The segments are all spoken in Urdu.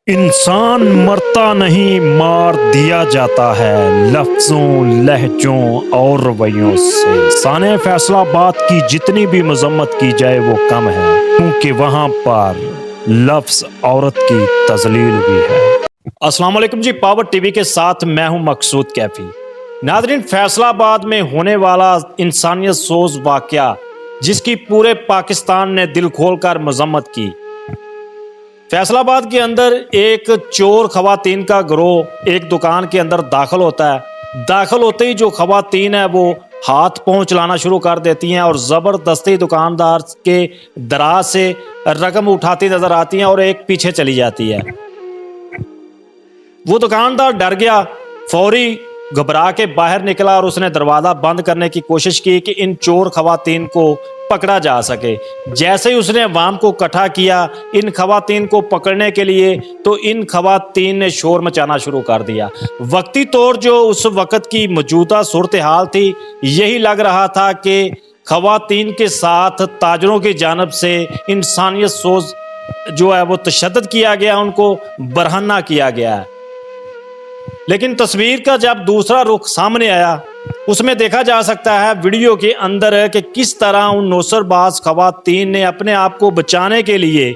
انسان مرتا نہیں، مار دیا جاتا ہے لفظوں، لہجوں اور رویوں سے۔ سانحہ فیصل آباد کی جتنی بھی مذمت کی جائے وہ کم ہے، کیونکہ وہاں پر لفظ عورت کی تذلیل ہوئی ہے۔ السلام علیکم جی، پاور ٹی وی کے ساتھ میں ہوں مقصود کیفی۔ ناظرین، فیصل آباد میں ہونے والا انسانیت سوز واقعہ جس کی پورے پاکستان نے دل کھول کر مذمت کی۔ فیصل آباد کے اندر ایک چور خواتین کا گروہ ایک دکان کے اندر داخل ہوتا ہے۔ داخل ہوتے ہی جو خواتین ہیں وہ ہاتھ پاؤں چلانا شروع کر دیتی ہیں اور زبردستی دکاندار کے دراز سے رقم اٹھاتی نظر آتی ہیں اور ایک پیچھے چلی جاتی ہے۔ وہ دکاندار ڈر گیا، فوری گھبرا کے باہر نکلا اور اس نے دروازہ بند کرنے کی کوشش کی کہ ان چور خواتین کو پکڑا جا سکے۔ جیسے ہی اس نے عوام کو اکٹھا کیا ان خواتین کو پکڑنے کے لیے، تو ان خواتین نے شور مچانا شروع کر دیا۔ وقتی طور جو اس وقت کی موجودہ صورتحال تھی، یہی لگ رہا تھا کہ خواتین کے ساتھ تاجروں کی جانب سے انسانیت سوز جو ہے وہ تشدد کیا گیا، ان کو برہنہ کیا گیا ہے۔ لیکن تصویر کا جب دوسرا رخ سامنے آیا، اس میں دیکھا جا سکتا ہے ویڈیو کے اندر کہ کس طرح ان نوسر باز خواتین نے اپنے آپ کو بچانے کے لیے،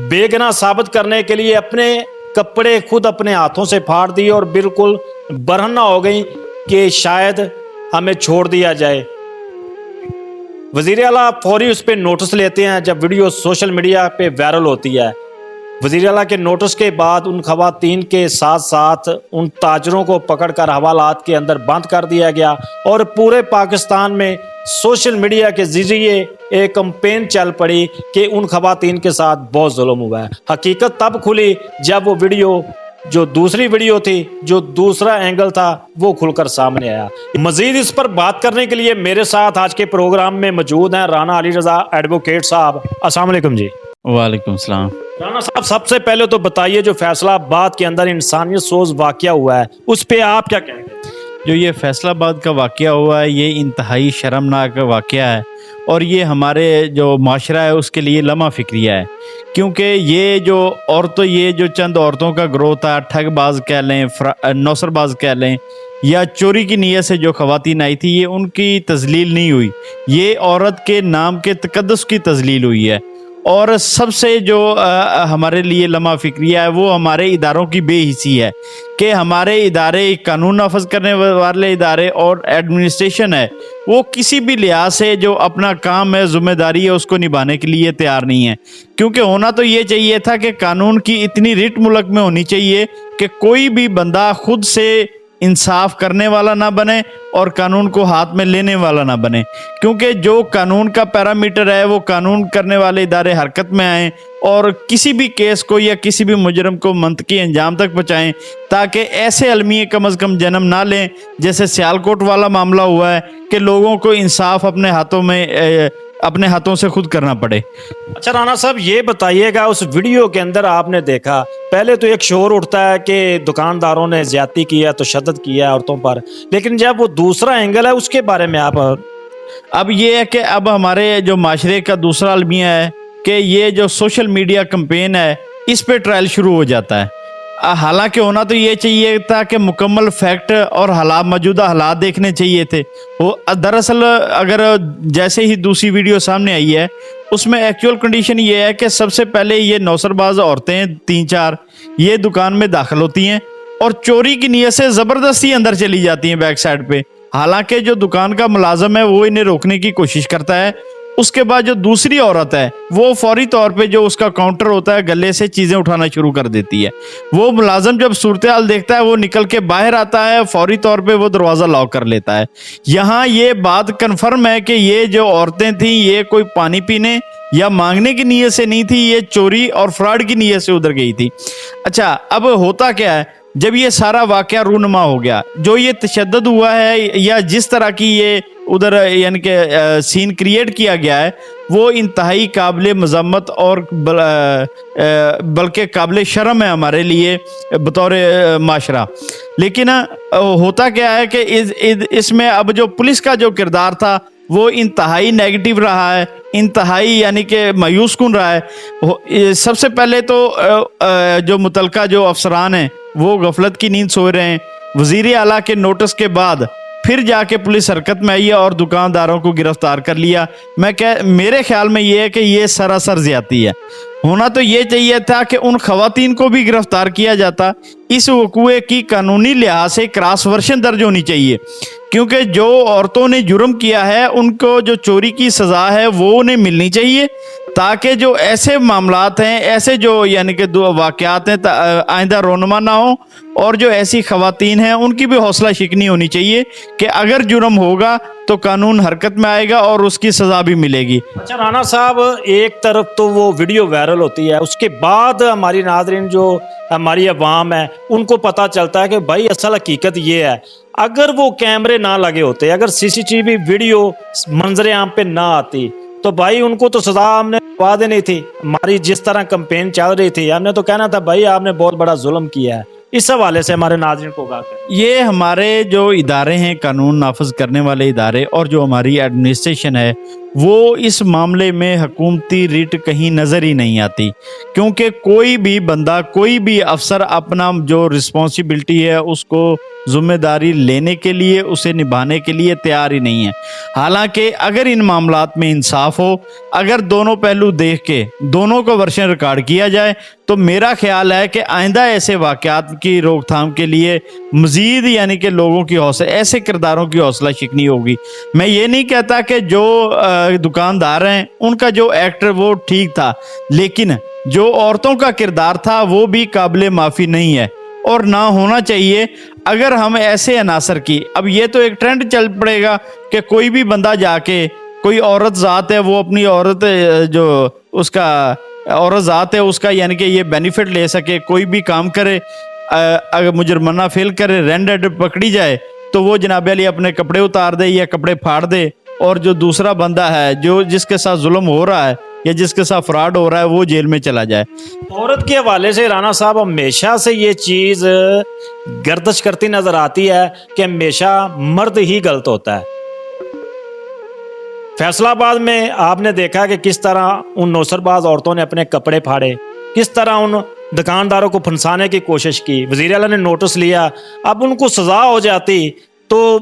بے گناہ ثابت کرنے کے لیے اپنے کپڑے خود اپنے ہاتھوں سے پھاڑ دیے اور بالکل برہنہ ہو گئی کہ شاید ہمیں چھوڑ دیا جائے۔ وزیر اعلیٰ فوری اس پہ نوٹس لیتے ہیں جب ویڈیو سوشل میڈیا پہ وائرل ہوتی ہے۔ وزیر اعلیٰ کے نوٹس کے بعد ان خواتین کے ساتھ ساتھ ان تاجروں کو پکڑ کر حوالات کے اندر بند کر دیا گیا اور پورے پاکستان میں سوشل میڈیا کے ذریعے ایک کمپین چل پڑی کہ ان خواتین کے ساتھ بہت ظلم ہوا ہے۔ حقیقت تب کھلی جب وہ ویڈیو، جو دوسری ویڈیو تھی، جو دوسرا اینگل تھا، وہ کھل کر سامنے آیا۔ مزید اس پر بات کرنے کے لیے میرے ساتھ آج کے پروگرام میں موجود ہیں رانا علی رضا ایڈوکیٹ صاحب۔ السلام علیکم جی۔ وعلیکم السلام۔ رانا صاحب، سب سے پہلے تو بتائیے جو فیصل آباد کے اندر انسانیت سوز واقعہ ہوا ہے اس پہ آپ کیا کہیں گے؟ جو یہ فیصل آباد کا واقعہ ہوا ہے یہ انتہائی شرمناک واقعہ ہے، اور یہ ہمارے جو معاشرہ ہے اس کے لیے لمحہ فکریہ ہے، کیونکہ یہ جو چند عورتوں کا گروہ تھا، ٹھگ باز کہہ لیں، نوسر باز کہہ لیں، یا چوری کی نیت سے جو خواتین آئی تھی، یہ ان کی تذلیل نہیں ہوئی، یہ عورت کے نام کے تقدس کی تذلیل ہوئی ہے۔ اور سب سے جو ہمارے لیے لمحہ فکریہ ہے وہ ہمارے اداروں کی بے حسی ہے کہ ہمارے ادارے، قانون نافذ کرنے والے ادارے اور ایڈمنسٹریشن ہے، وہ کسی بھی لحاظ سے جو اپنا کام ہے، ذمہ داری ہے، اس کو نبھانے کے لیے تیار نہیں ہے۔ کیونکہ ہونا تو یہ چاہیے تھا کہ قانون کی اتنی رٹ ملک میں ہونی چاہیے کہ کوئی بھی بندہ خود سے انصاف کرنے والا نہ بنے اور قانون کو ہاتھ میں لینے والا نہ بنے، کیونکہ جو قانون کا پیرامیٹر ہے وہ قانون کرنے والے ادارے حرکت میں آئیں اور کسی بھی کیس کو یا کسی بھی مجرم کو منطقی انجام تک پہنچائیں، تاکہ ایسے المیے کم از کم جنم نہ لیں جیسے سیالکوٹ والا معاملہ ہوا ہے کہ لوگوں کو انصاف اپنے ہاتھوں سے خود کرنا پڑے۔ اچھا رانا صاحب، یہ بتائیے گا اس ویڈیو کے اندر آپ نے دیکھا، پہلے تو ایک شور اٹھتا ہے کہ دکانداروں نے زیادتی کیا، تشدد کیا ہے عورتوں پر، لیکن جب وہ دوسرا اینگل ہے اس کے بارے میں آپ؟ اب یہ ہے کہ اب ہمارے جو معاشرے کا دوسرا المیہ ہے کہ یہ جو سوشل میڈیا کمپین ہے اس پہ ٹرائل شروع ہو جاتا ہے۔ حالانکہ ہونا تو یہ چاہیے تھا کہ مکمل فیکٹ اور موجودہ حالات دیکھنے چاہیے تھے۔ وہ دراصل اگر جیسے ہی دوسری ویڈیو سامنے آئی ہے اس میں ایکچوئل کنڈیشن یہ ہے کہ سب سے پہلے یہ نوسر باز عورتیں 3-4 یہ دکان میں داخل ہوتی ہیں اور چوری کی نیت سے زبردستی اندر چلی جاتی ہیں بیک سائڈ پہ، حالانکہ جو دکان کا ملازم ہے وہ انہیں روکنے کی کوشش کرتا ہے۔ اس کے بعد جو دوسری عورت ہے وہ فوری طور پہ جو اس کا کاؤنٹر ہوتا ہے گلے سے چیزیں اٹھانا شروع کر دیتی ہے۔ وہ ملازم جب صورتحال دیکھتا ہے وہ نکل کے باہر آتا ہے، فوری طور پہ وہ دروازہ لاک کر لیتا ہے۔ یہاں یہ بات کنفرم ہے کہ یہ جو عورتیں تھیں یہ کوئی پانی پینے یا مانگنے کی نیت سے نہیں تھی، یہ چوری اور فراڈ کی نیت سے ادھر گئی تھی۔ اچھا، اب ہوتا کیا ہے جب یہ سارا واقعہ رونما ہو گیا، جو یہ تشدد ہوا ہے یا جس طرح کی یہ ادھر یعنی کہ سین کریٹ کیا گیا ہے، وہ انتہائی قابل مذمت اور بلکہ قابل شرم ہے ہمارے لیے بطور معاشرہ۔ لیکن ہوتا کیا ہے کہ اس میں اب جو پولیس کا جو کردار تھا وہ انتہائی نیگیٹو رہا ہے, انتہائی یعنی کہ مایوس کن رہا ہے. سب سے پہلے تو جو متعلقہ جو افسران ہیں وہ غفلت کی نیند سو رہے ہیں. وزیر اعلیٰ کے نوٹس کے بعد پھر جا کے پولیس حرکت میں آئی ہے اور دکانداروں کو گرفتار کر لیا. میرے خیال میں یہ ہے کہ یہ سراسر زیادتی ہے. ہونا تو یہ چاہیے تھا کہ ان خواتین کو بھی گرفتار کیا جاتا. اس وقوعے کی قانونی لحاظ سے کراس ورشن درج ہونی چاہیے, کیونکہ جو عورتوں نے جرم کیا ہے ان کو جو چوری کی سزا ہے وہ انہیں ملنی چاہیے, تاکہ جو ایسے معاملات ہیں, ایسے جو یعنی کہ واقعات ہیں آئندہ رونما نہ ہوں, اور جو ایسی خواتین ہیں ان کی بھی حوصلہ شکنی ہونی چاہیے کہ اگر جرم ہوگا تو قانون حرکت میں آئے گا اور اس کی سزا بھی ملے گی. اچھا رانا صاحب, ایک طرف تو وہ ویڈیو وائرل ہوتی ہے, اس کے بعد ہماری ناظرین جو ہماری عوام ہے ان کو پتہ چلتا ہے کہ بھائی اصل حقیقت یہ ہے. اگر وہ کیمرے نہ لگے ہوتے, اگر سی سی ٹی وی ویڈیو منظر عام پہ نہ آتی تو بھائی ان کو تو سزا ہم نے دوا دینی تھی. ہماری جس طرح کمپین چل رہی تھی ہم نے تو کہنا تھا بھائی آپ نے بہت بڑا ظلم کیا ہے. اس حوالے سے ہمارے ناظرین کو کہا کریں. یہ ہمارے جو ادارے ہیں, قانون نافذ کرنے والے ادارے, اور جو ہماری ایڈمنسٹریشن ہے, وہ اس معاملے میں حکومتی ریٹ کہیں نظر ہی نہیں آتی, کیونکہ کوئی بھی بندہ, کوئی بھی افسر اپنا جو رسپانسبلٹی ہے اس کو ذمہ داری لینے کے لیے, اسے نبھانے کے لیے تیار ہی نہیں ہے. حالانکہ اگر ان معاملات میں انصاف ہو, اگر دونوں پہلو دیکھ کے دونوں کو ورشن ریکارڈ کیا جائے, تو میرا خیال ہے کہ آئندہ ایسے واقعات کی روک تھام کے لیے مزید یعنی کہ لوگوں کی حوصلہ, ایسے کرداروں کی حوصلہ شکنی ہوگی. میں یہ نہیں کہتا کہ جو دکاندار ہیں ان کا جو ایکٹ وہ ٹھیک تھا, لیکن جو عورتوں کا کردار تھا وہ بھی قابل معافی نہیں ہے اور نہ ہونا چاہیے. اگر ہم ایسے عناصر کی, اب یہ تو ایک ٹرینڈ چل پڑے گا کہ کوئی بھی بندہ جا کے, کوئی عورت ذات ہے وہ اپنی عورت جو اس کا عورت ذات ہے اس کا یعنی کہ یہ بینیفٹ لے سکے, کوئی بھی کام کرے, اگر مجرمانہ فیل کرے, رینڈ ہینڈ پکڑی جائے تو وہ جناب علی اپنے کپڑے اتار دے یا کپڑے پھاڑ دے, اور جو دوسرا بندہ ہے جو جس کے ساتھ ظلم ہو رہا ہے یا جس کے ساتھ فراڈ ہو رہا ہے وہ جیل میں چلا جائے. عورت کے حوالے سے رانا صاحب ہمیشہ سے یہ چیز گردش کرتی نظر آتی ہے کہ ہمیشہ مرد ہی غلط ہوتا ہے. فیصل آباد میں آپ نے دیکھا کہ کس طرح ان نوسر باز عورتوں نے اپنے کپڑے پھاڑے, کس طرح ان دکانداروں کو پھنسانے کی کوشش کی. وزیر اعلیٰ نے نوٹس لیا, اب ان کو سزا ہو جاتی تو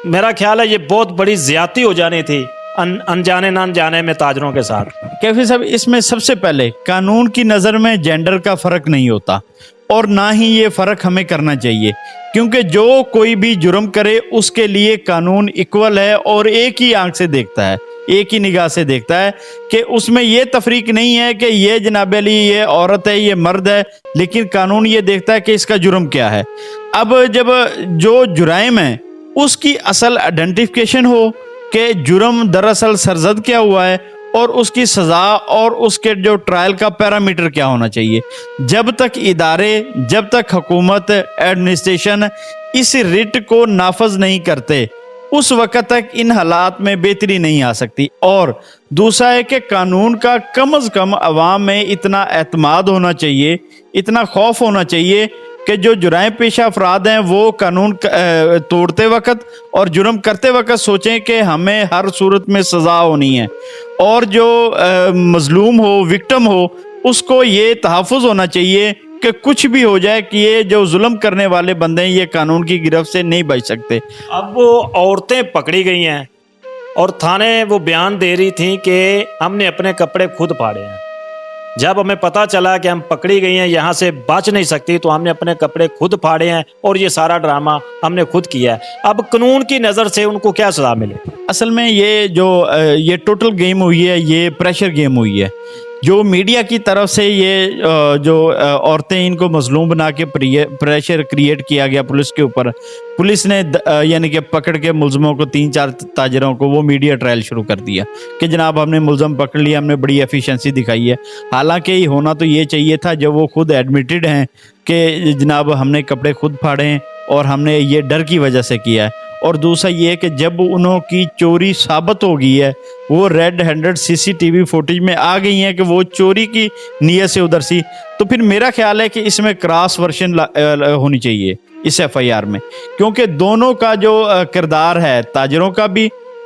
میرا خیال ہے یہ بہت بڑی زیادتی ہو جانی تھی انجانے نہ انجانے میں تاجروں کے ساتھ. کیفی صاحب, اس میں سب سے پہلے قانون کی نظر میں جینڈر کا فرق نہیں ہوتا, اور نہ ہی یہ فرق ہمیں کرنا چاہیے, کیونکہ جو کوئی بھی جرم کرے اس کے لیے قانون ایکول ہے اور ایک ہی آنکھ سے دیکھتا ہے, ایک ہی نگاہ سے دیکھتا ہے کہ اس میں یہ تفریق نہیں ہے کہ یہ جناب علی یہ عورت ہے یہ مرد ہے, لیکن قانون یہ دیکھتا ہے کہ اس کا جرم کیا ہے. اب جب جو جرائم ہیں اس کی اصل آئیڈینٹیفیکیشن ہو کہ جرم دراصل سرزد کیا ہوا ہے اور اس کی سزا اور اس کے جو ٹرائل کا پیرامیٹر کیا ہونا چاہیے, جب تک ادارے, جب تک حکومت, ایڈمنسٹریشن اس ریٹ کو نافذ نہیں کرتے اس وقت تک ان حالات میں بہتری نہیں آ سکتی. اور دوسرا ہے کہ قانون کا کم از کم عوام میں اتنا اعتماد ہونا چاہیے, اتنا خوف ہونا چاہیے کہ جو جرائم پیشہ افراد ہیں وہ قانون توڑتے وقت اور جرم کرتے وقت سوچیں کہ ہمیں ہر صورت میں سزا ہونی ہے, اور جو مظلوم ہو, وکٹم ہو, اس کو یہ تحفظ ہونا چاہیے کہ کچھ بھی ہو جائے کہ یہ جو ظلم کرنے والے بندے ہیں یہ قانون کی گرفت سے نہیں بچ سکتے. اب وہ عورتیں پکڑی گئی ہیں اور تھانے وہ بیان دے رہی تھیں کہ ہم نے اپنے کپڑے خود پھاڑے ہیں. جب ہمیں پتہ چلا کہ ہم پکڑی گئی ہیں, یہاں سے بچ نہیں سکتی, تو ہم نے اپنے کپڑے خود پھاڑے ہیں اور یہ سارا ڈرامہ ہم نے خود کیا ہے. اب قانون کی نظر سے ان کو کیا سزا ملے؟ اصل میں یہ ٹوٹل گیم ہوئی ہے, یہ پریشر گیم ہوئی ہے. جو میڈیا کی طرف سے یہ جو عورتیں ان کو مظلوم بنا کے پریشر کریٹ کیا گیا پولیس کے اوپر, پولیس نے یعنی کہ پکڑ کے ملزموں کو 3-4 تاجروں کو وہ میڈیا ٹرائل شروع کر دیا کہ جناب ہم نے ملزم پکڑ لیا, ہم نے بڑی ایفیشنسی دکھائی ہے. حالانکہ ہونا تو یہ چاہیے تھا جب وہ خود ایڈمیٹڈ ہیں کہ جناب ہم نے کپڑے خود پھاڑے ہیں اور ہم نے یہ ڈر کی وجہ سے کیا ہے. اور دوسرا یہ کہ جب انہوں کی چوری ثابت ہو گئی ہے, وہ ریڈ ہینڈڈ CCTV فوٹیج میں آ گئی ہیں کہ وہ چوری کی نیت سے ادھر سی, تو پھر میرا خیال ہے کہ اس میں کراس ورشن ہونی چاہیے اس FIR میں, کیونکہ دونوں کا جو کردار ہے, تاجروں کا بھی